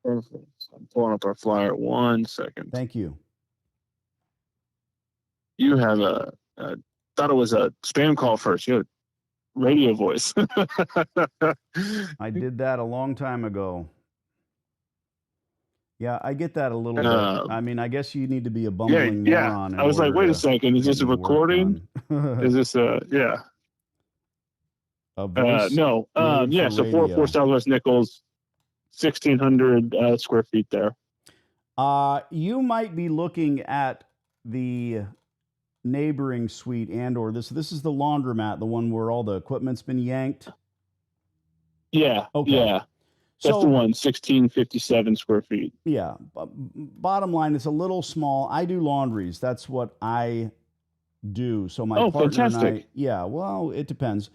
Perfect. I'm pulling up our flyer. 1 second. Thank you. You have thought it was a spam call first. You have radio voice. I did that a long time ago. Yeah, I get that a little bit. I mean, I guess you need to be a bumbling moron. I was like, wait a second. Is this a recording? Is this yeah. A voice no. Yeah, so 404 Southwest Nichols, 1,600 square feet there. You might be looking at the neighboring suite or this is the Laundromat, the one where all the equipment's been yanked. Yeah. Okay. Yeah. That's the one, 1,657 square feet. Yeah. Bottom line, it's a little small. I do laundries. That's what I do. So my partner fantastic. and I, yeah, well, it depends.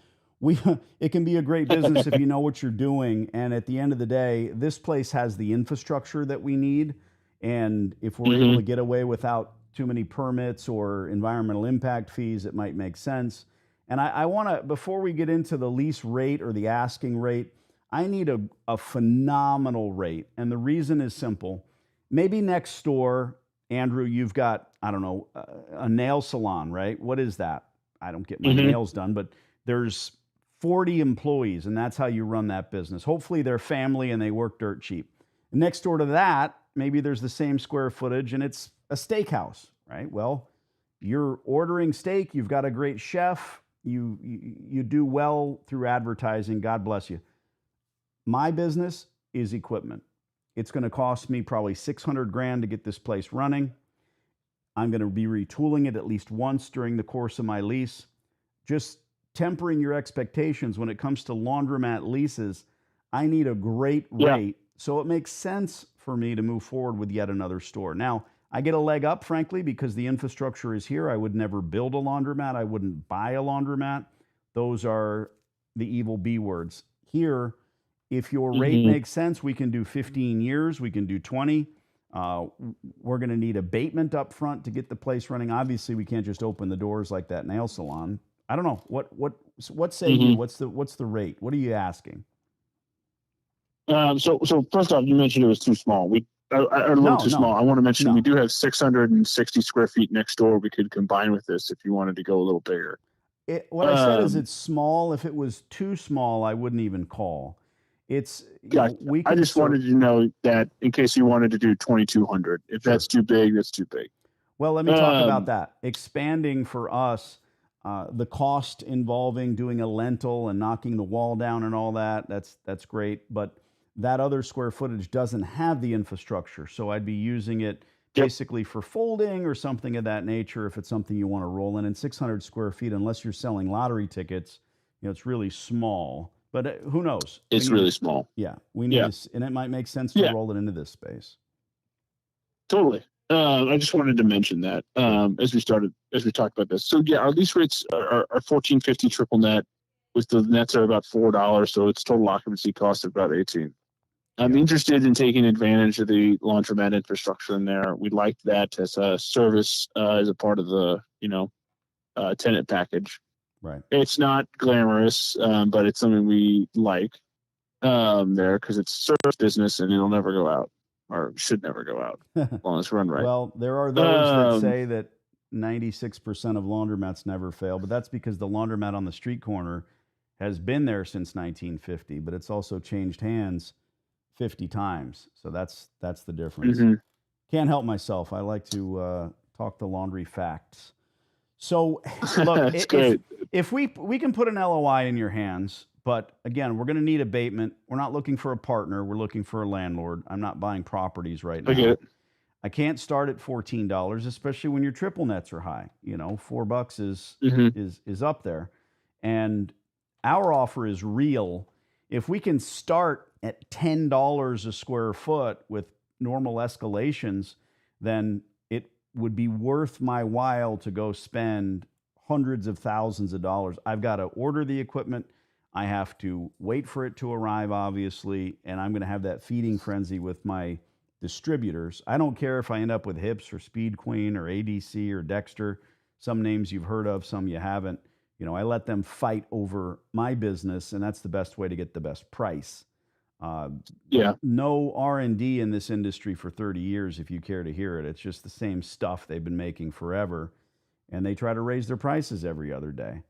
It can be a great business if you know what you're doing. And at the end of the day, this place has the infrastructure that we need. And if we're able to get away without too many permits or environmental impact fees, it might make sense. And I want to, before we get into the lease rate or the asking rate, I need a phenomenal rate. And the reason is simple. Maybe next door, Andrew, you've got, I don't know, a nail salon, right? What is that? I don't get my nails done, but there's 40 employees, and that's how you run that business. Hopefully they're family and they work dirt cheap. Next door to that, maybe there's the same square footage and it's a steakhouse, right? Well, you're ordering steak, you've got a great chef, you do well through advertising, God bless you. My business is equipment. It's going to cost me probably $600,000 to get this place running. I'm going to be retooling it at least once during the course of my lease. Just tempering your expectations when it comes to laundromat leases. I need a great rate, so it makes sense for me to move forward with yet another store. Now, I get a leg up, frankly, because the infrastructure is here. I would never build a laundromat. I wouldn't buy a laundromat. Those are the evil B words. Here, if your rate makes sense, we can do 15 years. We can do 20. We're going to need abatement up front to get the place running. Obviously, we can't just open the doors like that nail salon. I don't know. What say you? What's the rate? What are you asking? So first off, you mentioned it was too small. A little too small. I want to mention we do have 660 square feet next door. We could combine with this if you wanted to go a little bigger. What I said is it's small. If it was too small, I wouldn't even call. It's I just wanted to know that in case you wanted to do 2,200. If that's too big, that's too big. Well, let me talk about that. Expanding for us, the cost involving doing a lentil and knocking the wall down and all that, that's great. But that other square footage doesn't have the infrastructure. So I'd be using it basically for folding or something of that nature if it's something you want to roll in. And 600 square feet, unless you're selling lottery tickets, it's really small. But who knows? It's really small. Yeah, we need this, and it might make sense to roll it into this space. Totally. I just wanted to mention that as we talked about this. So our lease rates are $1,450 triple net, with the nets are about $4, so it's total occupancy cost of about $18. I'm interested in taking advantage of the laundromat infrastructure in there. We like that as a service, as a part of the tenant package. Right. It's not glamorous, but it's something we like there because it's service business and it'll never go out, or should never go out as long as run right. Well, there are those that say that 96% of laundromats never fail, but that's because the laundromat on the street corner has been there since 1950, but it's also changed hands 50 times. So that's the difference. Can't help myself. I like to talk the laundry facts. So look, if we can put an LOI in your hands, but again, we're going to need abatement. We're not looking for a partner. We're looking for a landlord. I'm not buying properties right now. I get it. I can't start at $14, especially when your triple nets are high. $4 is up there. And our offer is real. If we can start at $10 a square foot with normal escalations, then it would be worth my while to go spend hundreds of thousands of dollars. I've got to order the equipment. I have to wait for it to arrive, obviously, and I'm going to have that feeding frenzy with my distributors. I don't care if I end up with Hips or Speed Queen or ADC or Dexter, some names you've heard of, some you haven't. I let them fight over my business, and that's the best way to get the best price. Uh, Yeah. no R&D in this industry for 30 years, if you care to hear it. It's just the same stuff they've been making forever, and they try to raise their prices every other day.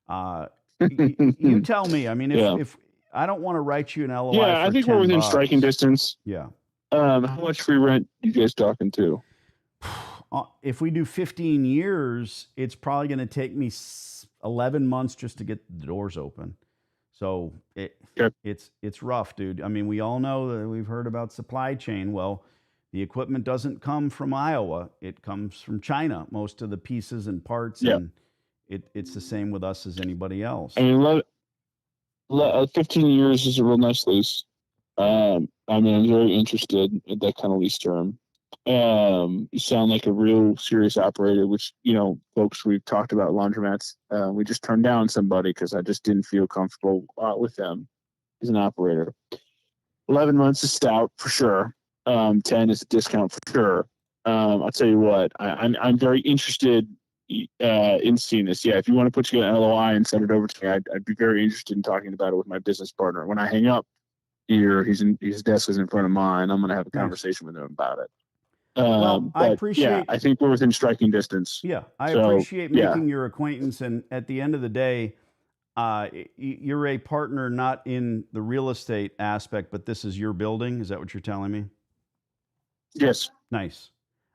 Uh, you tell me. I mean, Yeah. if I don't want to write you an LOI Yeah. I for think we're within striking $10, distance. yeah. How much free rent you guys talking to? If we do 15 years, it's probably going to take me 11 months just to get the doors open. So Okay. it's rough, dude. I mean, we all know that we've heard about supply chain. Well, the equipment doesn't come from Iowa; it comes from China. Most of the pieces and parts, Yeah. and it's the same with us as anybody I else. mean, 15 years is a real nice lease. I mean, I'm very interested in that kind of lease term. You sound like a real serious operator, which, folks, we've talked about laundromats. We just turned down somebody because I just didn't feel comfortable with them as an operator. 11 months is stout for sure. 10 is a discount for sure. I'll tell you what, I'm very interested in seeing this. Yeah, if you want to put together an LOI and send it over to me, I'd be very interested in talking about it with my business partner. When I hang up here, his desk is in front of mine. I'm going to have a Nice. conversation with him about it. Well, I But appreciate. I think we're within striking distance. Yeah, I So, appreciate making your acquaintance, and at the end of the day, you're a partner not in the real estate aspect, but this is your building. Is that what you're telling me? Yes. Nice.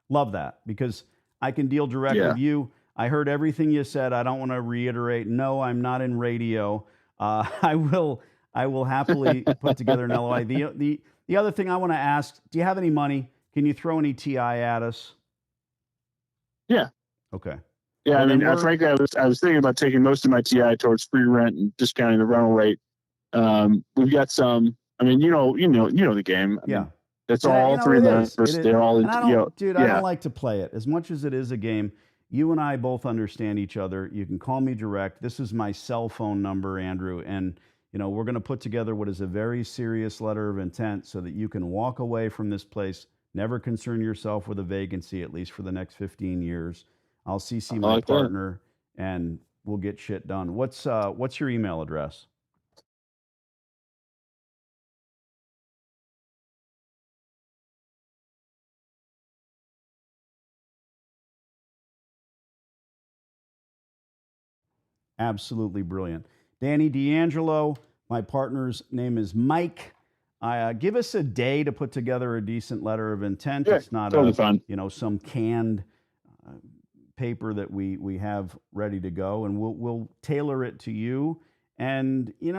Love that, because I can deal direct Yeah. with you. I heard everything you said. I don't want to reiterate. No, I'm not in radio. I will happily put together an LOI. The other thing I want to ask, do you have any money? Can you throw any TI at us? Yeah. Okay. Yeah, Well, I mean, frankly, I was thinking about taking most of my TI towards free rent and discounting the rental rate. We've got some. I mean, you know the game. I yeah. mean, it's And all three it lenders. is. They're all And I into. don't, dude, I Yeah. don't like to play it as much as it is a game. You and I both understand each other. You can call me direct. This is my cell phone number, Andrew, and we're going to put together what is a very serious letter of intent so that you can walk away from this place. Never concern yourself with a vacancy, at least for the next 15 years. I'll CC my partner, and we'll get shit done. What's your email address? Absolutely brilliant. Danny D'Angelo, my partner's name is Mike. Give us a day to put together a decent letter of intent. Yeah, It's not totally fun. some canned uh, paper that we have ready to go, and we'll tailor it to you. And you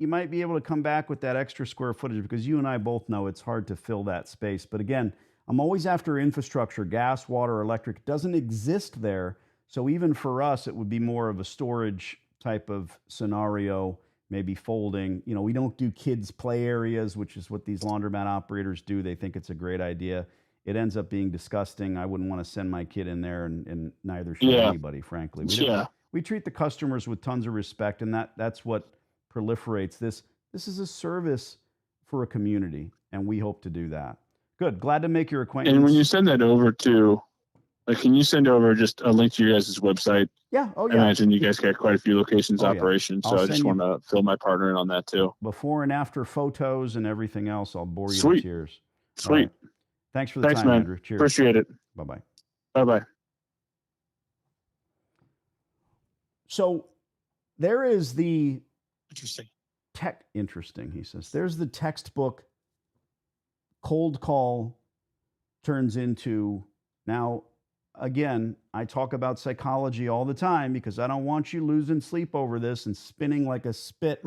might be able to come back with that extra square footage, because you and I both know it's hard to fill that space. But again, I'm always after infrastructure, gas, water, electric. It doesn't exist there. So even for us, it would be more of a storage type of scenario, maybe folding. We don't do kids' play areas, which is what these laundromat operators do. They think it's a great idea. It ends up being disgusting. I wouldn't want to send my kid in there, and neither should anybody, frankly. We treat the customers with tons of respect, and that's what proliferates this. This is a service for a community, and we hope to do that. Good. Glad to make your acquaintance. And when you send that over to, can you send over just a link to your guys' website? Yeah. Oh, yeah. I imagine you guys got quite a few locations, operations. Yeah. So I just want to fill my partner in on that too. Before and after photos and everything else. I'll bore you to tears. Sweet. Right. Thanks for the time, man. Andrew. Cheers. Appreciate it. Bye-bye. Bye-bye. So there is the Interesting. Interesting, he says. There's the textbook cold call turns into. Now, again, I talk about psychology all the time because I don't want you losing sleep over this and spinning like a spit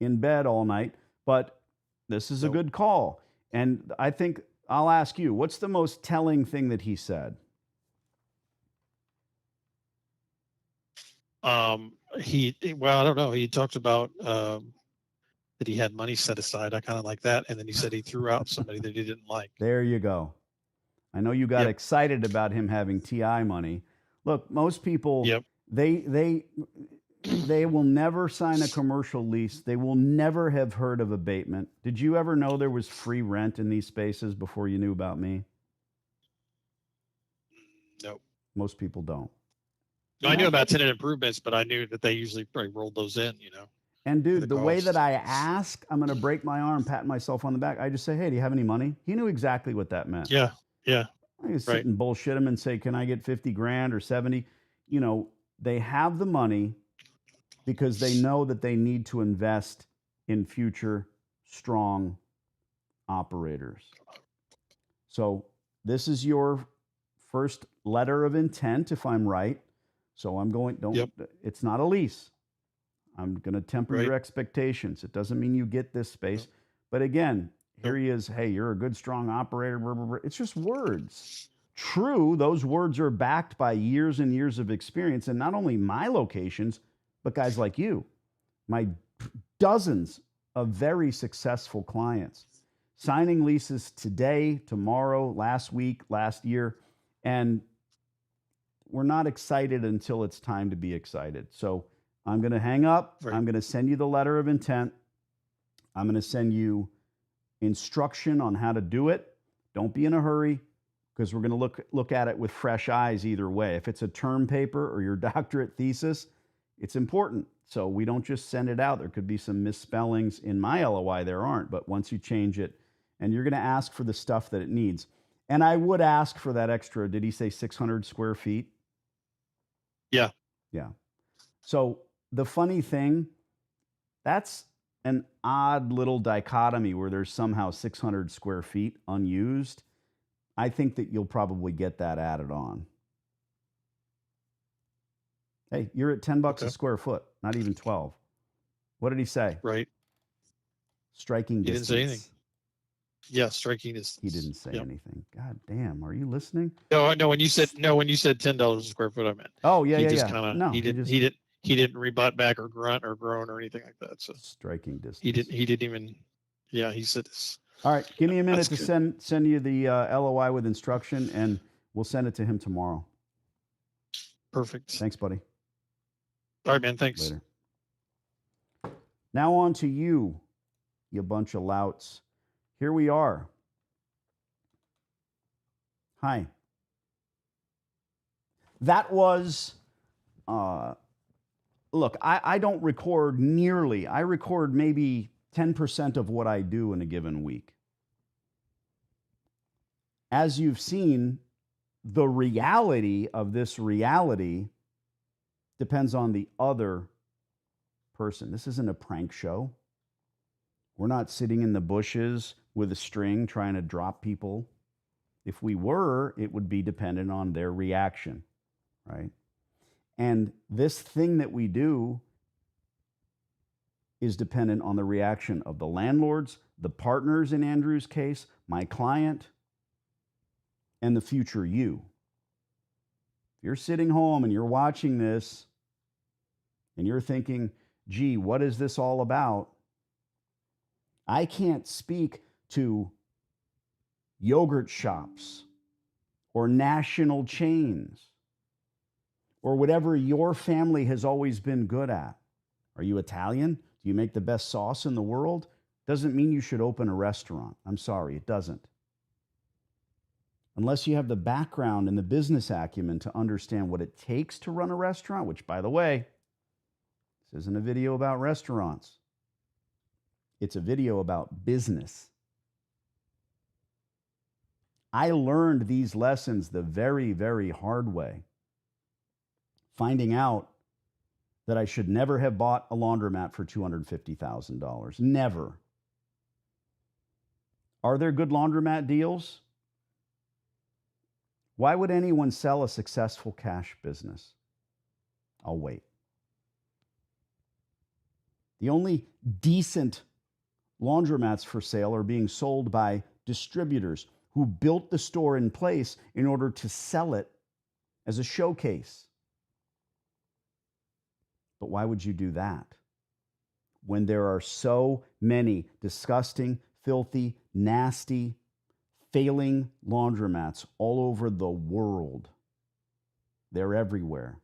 in bed all night. But this is a good call. And I think I'll ask you, what's the most telling thing that he said? I don't know. He talked about that he had money set aside. I kind of like that. And then he said he threw out somebody that he didn't like. There you go. I know you got excited about him having TI money. Look, most people, they will never sign a commercial lease. They will never have heard of abatement. Did you ever know there was free rent in these spaces before you knew about me? No. Most people don't. No, I knew about tenant improvements, but I knew that they usually probably rolled those in, And dude, the way that cost. I ask, I'm going to break my arm, patting myself on the back. I just say, hey, do you have any money? He knew exactly what that meant. Yeah. Yeah. I can sit Right. and bullshit him and say, can I get 50 grand or 70? You know, they have the money because they know that they need to invest in future strong operators. So this is your first letter of intent, if I'm right. So I'm going, it's not a lease. I'm going to temper your expectations. It doesn't mean you get this space. But again, here he is. Hey, you're a good, strong operator. Blah, blah, blah. It's just words. True, those words are backed by years and years of experience. And not only my locations, but guys like you, my dozens of very successful clients, signing leases today, tomorrow, last week, last year. And we're not excited until it's time to be excited. So I'm going to hang up. Right. I'm going to send you the letter of intent. I'm going to send you instruction on how to do it. Don't be in a hurry because we're going to look at it with fresh eyes either way. If it's a term paper or your doctorate thesis, it's important. So we don't just send it out. There could be some misspellings in my LOI. There aren't. But once you change it, and you're going to ask for the stuff that it needs. And I would ask for that extra, did he say 600 square feet? Yeah. Yeah. So the funny thing, that's an odd little dichotomy where there's somehow 600 square feet unused. I think that you'll probably get that added on. Hey, you're at $10 a square foot, not even 12. What did he say? Right. Striking distance. He didn't say anything. Yeah, striking distance. He didn't say anything. God damn, are you listening? No. When you said $10 a square foot, I meant. Oh yeah, he yeah, just yeah. Kinda, no, he didn't rebut back or grunt or groan or anything like that. So striking distance. He didn't even. Yeah, he said this. All right, give me a minute to send you the LOI with instruction, and we'll send it to him tomorrow. Perfect. Thanks, buddy. All right, man. Thanks. Later. Now on to you, you bunch of louts. Here we are. Hi. That was, look, I don't record nearly. I record maybe 10% of what I do in a given week. As you've seen, the reality of this reality depends on the other person. This isn't a prank show. We're not sitting in the bushes with a string trying to drop people. If we were, it would be dependent on their reaction, right? And this thing that we do is dependent on the reaction of the landlords, the partners in Andrew's case, my client, and the future you. If you're sitting home and you're watching this and you're thinking, gee, what is this all about? I can't speak to yogurt shops or national chains or whatever your family has always been good at. Are you Italian? Do you make the best sauce in the world? Doesn't mean you should open a restaurant. I'm sorry, it doesn't. Unless you have the background and the business acumen to understand what it takes to run a restaurant, which, by the way, this isn't a video about restaurants. It's a video about business. I learned these lessons the very, very hard way, finding out that I should never have bought a laundromat for $250,000. Never. Are there good laundromat deals? Why would anyone sell a successful cash business? I'll wait. The only decent laundromats for sale are being sold by distributors who built the store in place in order to sell it as a showcase. But why would you do that when there are so many disgusting, filthy, nasty, failing laundromats all over the world? They're everywhere.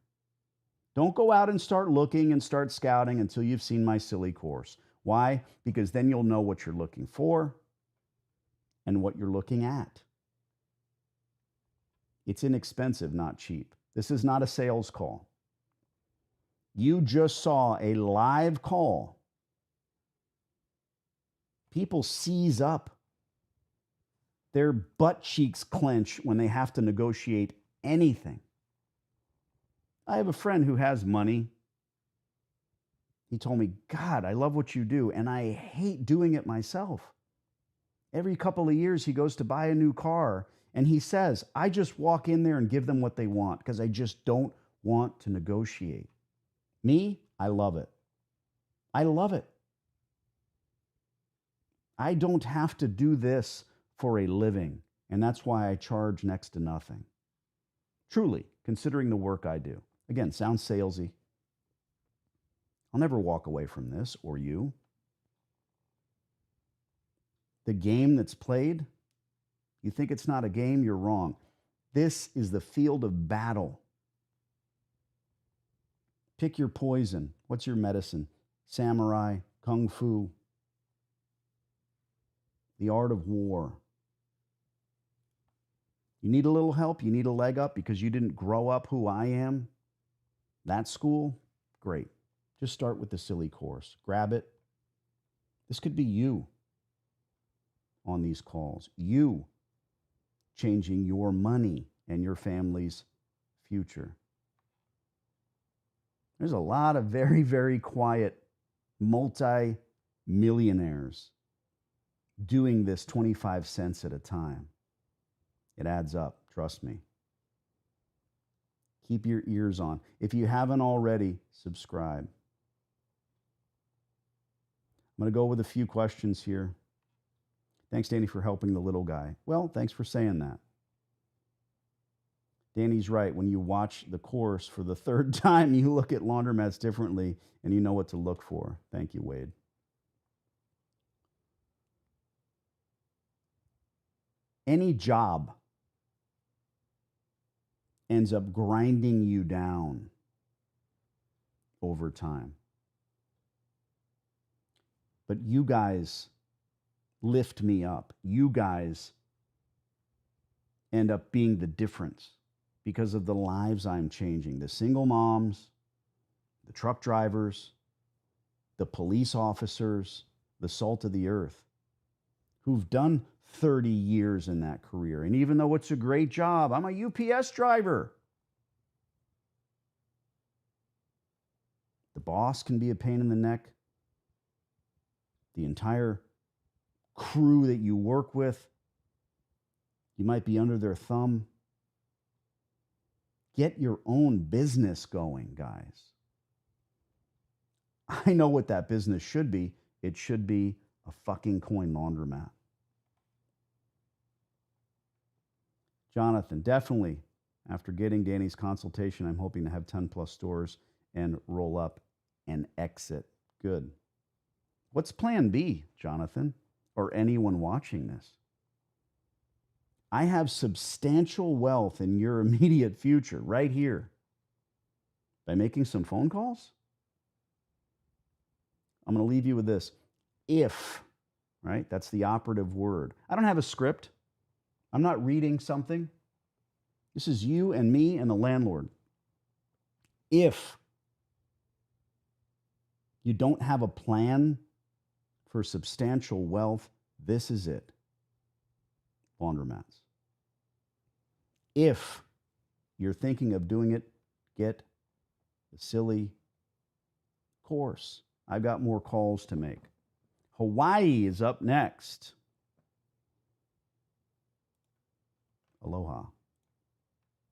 Don't go out and start looking and start scouting until you've seen my silly course. Why? Because then you'll know what you're looking for and what you're looking at. It's inexpensive, not cheap. This is not a sales call. You just saw a live call People seize up. Their butt cheeks clench when they have to negotiate anything. I have a friend who has money. He told me, God, I love what you do, and I hate doing it myself. Every couple of years, he goes to buy a new car, and he says, I just walk in there and give them what they want because I just don't want to negotiate. Me, I love it. I love it. I don't have to do this for a living, and that's why I charge next to nothing. Truly, considering the work I do. Again, sounds salesy. I'll never walk away from this, or you. The game that's played, you think it's not a game, you're wrong. This is the field of battle. Pick your poison. What's your medicine? Samurai, kung fu, the art of war. You need a little help? You need a leg up because you didn't grow up who I am? That school? Great. Just start with the silly course. Grab it. This could be you on these calls. You changing your money and your family's future. There's a lot of very, very quiet multi-millionaires doing this 25 cents at a time. It adds up, trust me. Keep your ears on. If you haven't already, subscribe. I'm going to go with a few questions here. Thanks, Danny, for helping the little guy. Well, thanks for saying that. Danny's right. When you watch the course for the third time, you look at laundromats differently and you know what to look for. Thank you, Wade. Any job ends up grinding you down over time. But you guys lift me up. You guys end up being the difference because of the lives I'm changing. The single moms, the truck drivers, the police officers, the salt of the earth, who've done 30 years in that career. And even though it's a great job, I'm a UPS driver. The boss can be a pain in the neck. The entire crew that you work with, you might be under their thumb. Get your own business going, guys. I know what that business should be. It should be a fucking coin laundromat. Jonathan, definitely, after getting Danny's consultation, I'm hoping to have 10 plus stores and roll up and exit. Good. What's plan B, Jonathan, or anyone watching this? I have substantial wealth in your immediate future right here by making some phone calls. I'm going to leave you with this. If, right? That's the operative word. I don't have a script. I'm not reading something. This is you and me and the landlord. If you don't have a plan for substantial wealth, this is it. Laundromats. If you're thinking of doing it, get the silly course. I've got more calls to make. Hawaii is up next. Aloha.